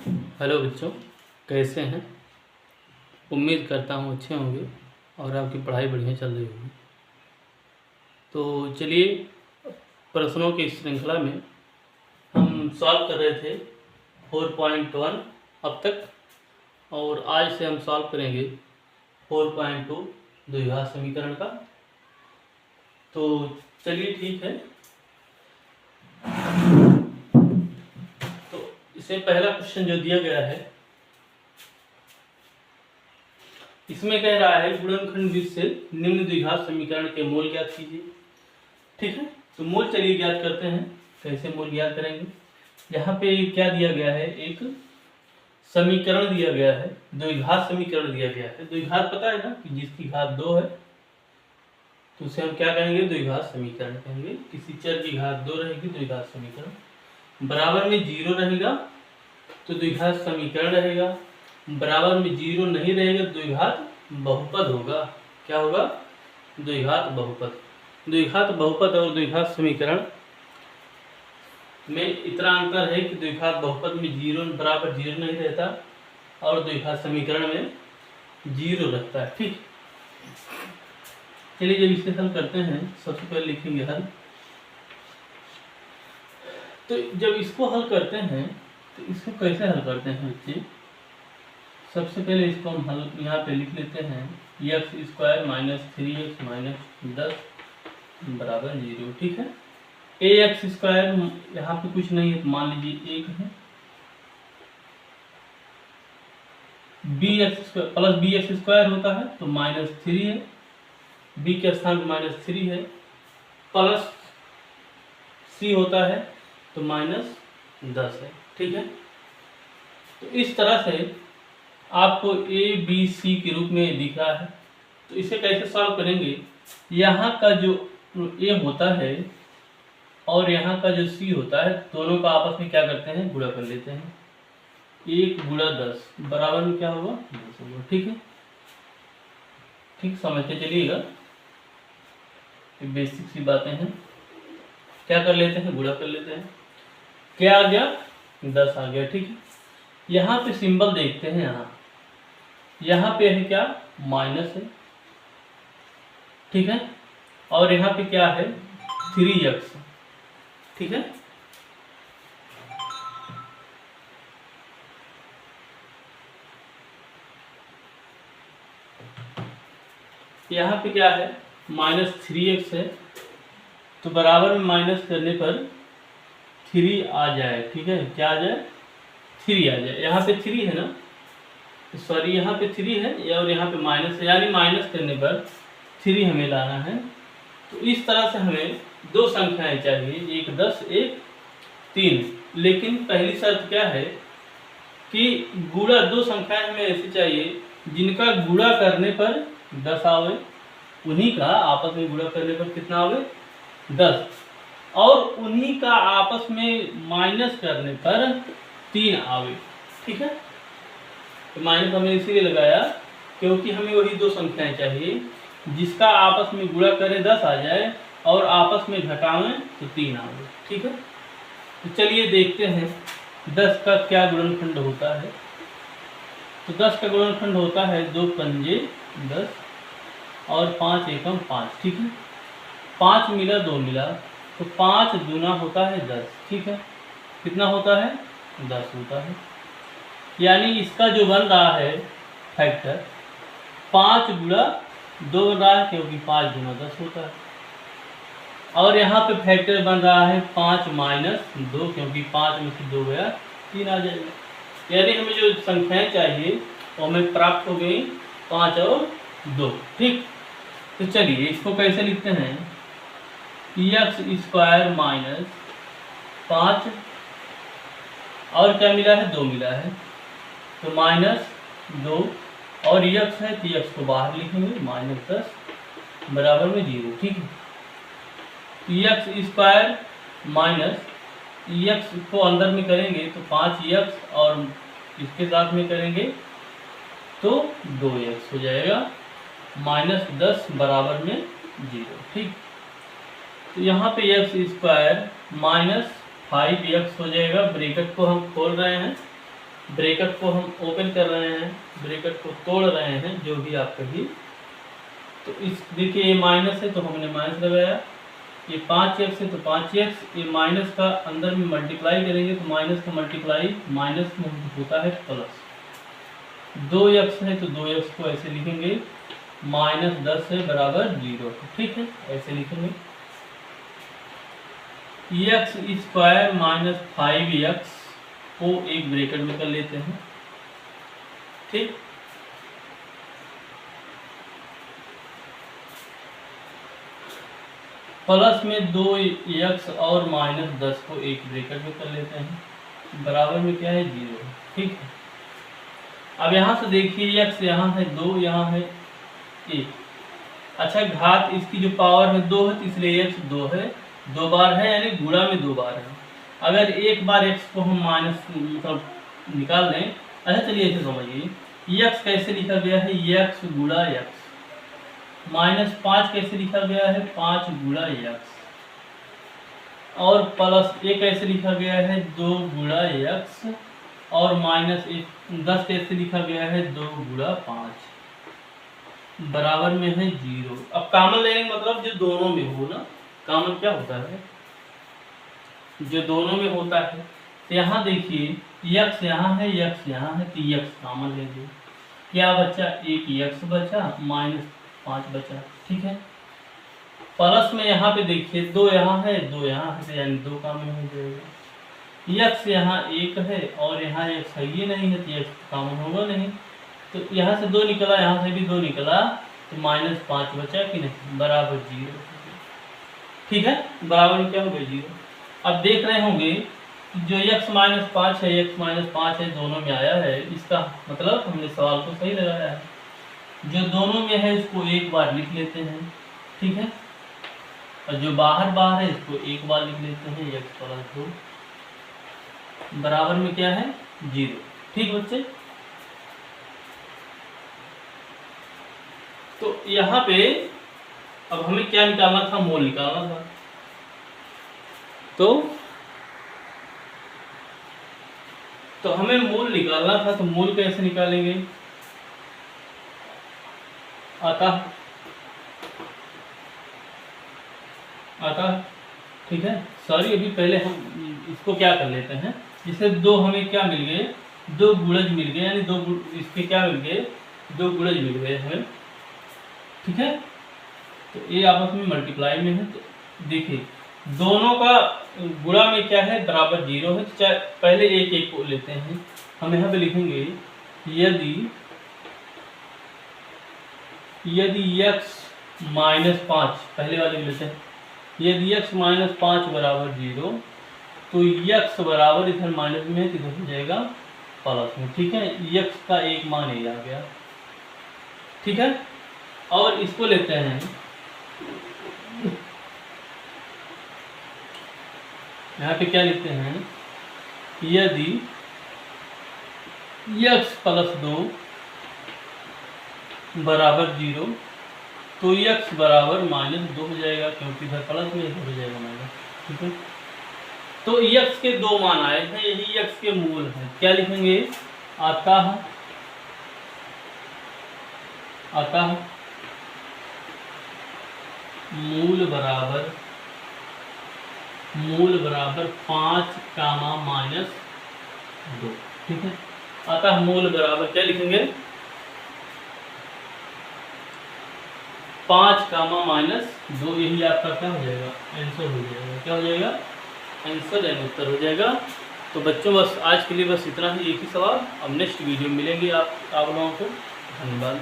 Hello बच्चों, कैसे हैं। उम्मीद करता हूँ अच्छे होंगे और आपकी पढ़ाई बढ़िया चल रही होगी। तो चलिए, प्रश्नों की श्रृंखला में हम सॉल्व कर रहे थे 4.1 अब तक, और आज से हम सॉल्व करेंगे 4.2 द्विघात समीकरण का। तो चलिए ठीक है। तो इसमें पहला क्वेश्चन जो दिया गया है, इसमें कह रहा है गुणनखंड विधि से निम्न द्विघात समीकरण के मूल ज्ञात कीजिए। ठीक है, तो मूल चलिए ज्ञात करते हैं। कैसे मूल ज्ञात करेंगे। यहाँ पे क्या दिया गया है, एक समीकरण दिया गया है, द्विघात समीकरण दिया गया है। द्विघात पता है ना कि जिसकी घात 2 है तो उसे हम क्या कहेंगे, द्विघात समीकरण कहेंगे। किसी चर की घात 2 रहेगी, द्विघात समीकरण। बराबर में 0 रहेगा तो द्विघात समीकरण रहेगा। बराबर में 0 नहीं रहेगा, द्विघात बहुपद होगा। क्या होगा, द्विघात बहुपद। द्विघात बहुपद और द्विघात समीकरण में इतना अंतर है कि द्विघात बहुपद में 0 बराबर 0 नहीं रहता और द्विघात समीकरण में 0 रहता है। ठीक, चलिए जब इसे हल करते हैं, सबसे पहले लिखेंगे हल। तो जब इसको हल करते हैं तो इसको कैसे हल करते हैं बच्चे। सबसे पहले इसको हम हल यहाँ पे लिख लेते हैं, x² - 3x - 10 बराबर 0। ठीक है, ax² यहाँ पे कुछ नहीं है तो मान लीजिए 1 है, bx² प्लस bx² होता है तो -3 है, b के स्थान पर -3 है, प्लस c होता है तो -10 है। ठीक है, तो इस तरह से आपको a b c के रूप में दिख रहा है। तो इसे कैसे सॉल्व करेंगे, यहाँ का जो a होता है और यहाँ का जो c होता है, दोनों का आपस में क्या करते हैं, गुणा कर लेते हैं। 1 × 10 बराबर में क्या होगा, 10 होगा। ठीक है, ठीक समझते चलिएगा, बेसिक सी बातें हैं। क्या कर लेते हैं, गुणा कर लेते हैं। क्या आ गया, 10 आ गया। ठीक है, यहाँ पे सिंबल देखते हैं, यहाँ पे है क्या, माइनस है। ठीक है, और यहाँ पे क्या है, 3x। ठीक है, यहाँ पे क्या है, -3x है, तो बराबर में माइनस करने पर 3 आ जाए। ठीक है, क्या आ जाए, 3 आ जाए। यहाँ पे 3 है ना, सॉरी यहाँ पे 3 है और यहाँ पे माइनस है, यानी माइनस करने पर 3 हमें लाना है। तो इस तरह से हमें दो संख्याएं चाहिए, एक 10 एक 3। लेकिन पहली शर्त क्या है कि गुणा, दो संख्याएं हमें ऐसी चाहिए जिनका गुणा करने पर 10 आवे, उन्हीं का आपस में गुणा करने पर कितना आवे, 10, और उन्हीं का आपस में माइनस करने पर 3 आवे। ठीक है, तो माइनस हमने इसीलिए लगाया क्योंकि हमें वही दो संख्याएं चाहिए जिसका आपस में गुणा करें 10 आ जाए और आपस में घटावें तो 3 आवे। ठीक है, तो चलिए देखते हैं 10 का क्या गुणनखंड होता है। तो 10 का गुणनखंड होता है 2 पंजे 10 और 5 एकम 5। ठीक है, 5 मिला 2 मिला तो 5 दूना होता है 10। ठीक है, कितना होता है, 10 होता है। यानी इसका जो बन रहा है फैक्टर 5 × 2 बन रहा है, क्योंकि 5 दूना 10 होता है। और यहाँ पे फैक्टर बन रहा है 5 - 2, क्योंकि 5 में से 2 गया 3 आ जाएगा। यानी हमें जो संख्याएं चाहिए वो हमें प्राप्त हो गई 5 और 2। ठीक, तो चलिए इसको कैसे लिखते हैं, x² - 5 और क्या मिला है, 2 मिला है तो -2, और x है तो x को बाहर लिखेंगे, -10 बराबर में 0। ठीक है, x² - x को अंदर में करेंगे तो 5x और इसके साथ में करेंगे तो 2x हो जाएगा, -10 बराबर में 0। ठीक, तो यहाँ पे x² - 5x हो जाएगा। ब्रैकेट को हम खोल रहे हैं ब्रैकेट को हम ओपन कर रहे हैं, ब्रैकेट को तोड़ रहे हैं, जो भी आप कहिए। तो इस देखिए ये माइनस है तो हमने माइनस लगाया, ये 5x है तो 5x, ये माइनस का अंदर में मल्टीप्लाई करेंगे तो माइनस का मल्टीप्लाई माइनस में होता है प्लस। 2x है तो 2x को ऐसे लिखेंगे, -10 है बराबर 0, ठीक है, ऐसे लिखेंगे। x स्क्वायर माइनस 5x को एक ब्रैकेट में कर लेते हैं, ठीक। प्लस में 2x और -10 को एक ब्रैकेट में कर लेते हैं, बराबर में क्या है 0, ठीक है। अब यहाँ से देखिए x यहाँ है 2, यहाँ है 1। अच्छा, घात इसकी जो पावर है 2 है, इसलिए x 2 है, 2 बार है, यानी गुणा में 2 बार है। अगर एक बार x को हम माइनस मतलब निकाल लें, अच्छा चलिए ऐसे समझिए, x कैसे लिखा गया है, x गुणा x। -5 कैसे लिखा गया है, 5 गुणा x। और प्लस एक कैसे लिखा गया है, 2 गुणा x। और -10 कैसे लिखा गया है, 2 गुणा 5, बराबर में है 0। अब कॉमन लेने का मतलब जो दोनों में हो ना, कॉमन क्या होता है, जो दोनों में होता है। तो यहाँ देखिए x यहाँ है, x यहाँ है, तो x कॉमन ले लीजिए, क्या बचा, एक x बचा, -5 बचा, ठीक है। प्लस में यहाँ पे देखिए 2 यहाँ है, 2 यहाँ है, यानी 2 कॉमन हो जाएगा। x यहाँ 1 है और यहाँ x है ही नहीं है, तो x कॉमन होगा नहीं, तो यहाँ से 2 निकला, यहाँ से भी 2 निकला, तो -5 बचा कि नहीं, बराबर 0, ठीक है, बराबर में क्या हो गया 0। अब देख रहे होंगे जो x -5 है, x -5 है, दोनों में आया है, इसका मतलब हमने सवाल को सही लगाया है। जो दोनों में है इसको एक बार लिख लेते हैं, ठीक है, और जो बाहर बाहर है इसको एक बार लिख लेते हैं, x + 2 बराबर में क्या है 0, ठीक बच्चे। तो यहाँ पे अब हमें क्या निकालना था, मोल निकालना था। तो हमें मूल निकालना था, तो मूल कैसे निकालेंगे, अतः ठीक है, सॉरी अभी पहले हम इसको क्या कर लेते हैं, इससे 2 हमें क्या मिल गए, 2 गुणज मिल गए, यानी 2 इसके क्या मिल गए, 2 गुणज मिल गए हमें, ठीक है। तो ये आपस में मल्टीप्लाई में है, तो देखिए दोनों का गुणा में क्या है, बराबर 0 है। चाहे पहले एक एक को लेते हैं, हम यहाँ पे लिखेंगे यदि x -5, पहले वाले लेते हैं, यदि x -5 बराबर 0, तो x बराबर इधर माइनस में है, इधर हो जाएगा प्लस में, ठीक है। x का एक मान ये आ गया, ठीक है। और इसको लेते हैं, यहाँ पे क्या लिखते हैं, यदि x + 2 बराबर 0, तो x बराबर -2 हो जाएगा, क्योंकि इधर प्लस में इधर हो जाएगा माइनस, ठीक है। तो x के 2 मान आए हैं, यही x के मूल हैं। क्या लिखेंगे, अतः मूल बराबर 5, -2, ठीक है। अतः मूल बराबर क्या लिखेंगे, 5, -2, यही आपका क्या हो जाएगा, आंसर हो जाएगा। क्या हो जाएगा, आंसर यानी उत्तर हो जाएगा। तो बच्चों बस आज के लिए बस इतना ही, एक ही सवाल। अब नेक्स्ट वीडियो मिलेंगे आप लोगों को। धन्यवाद।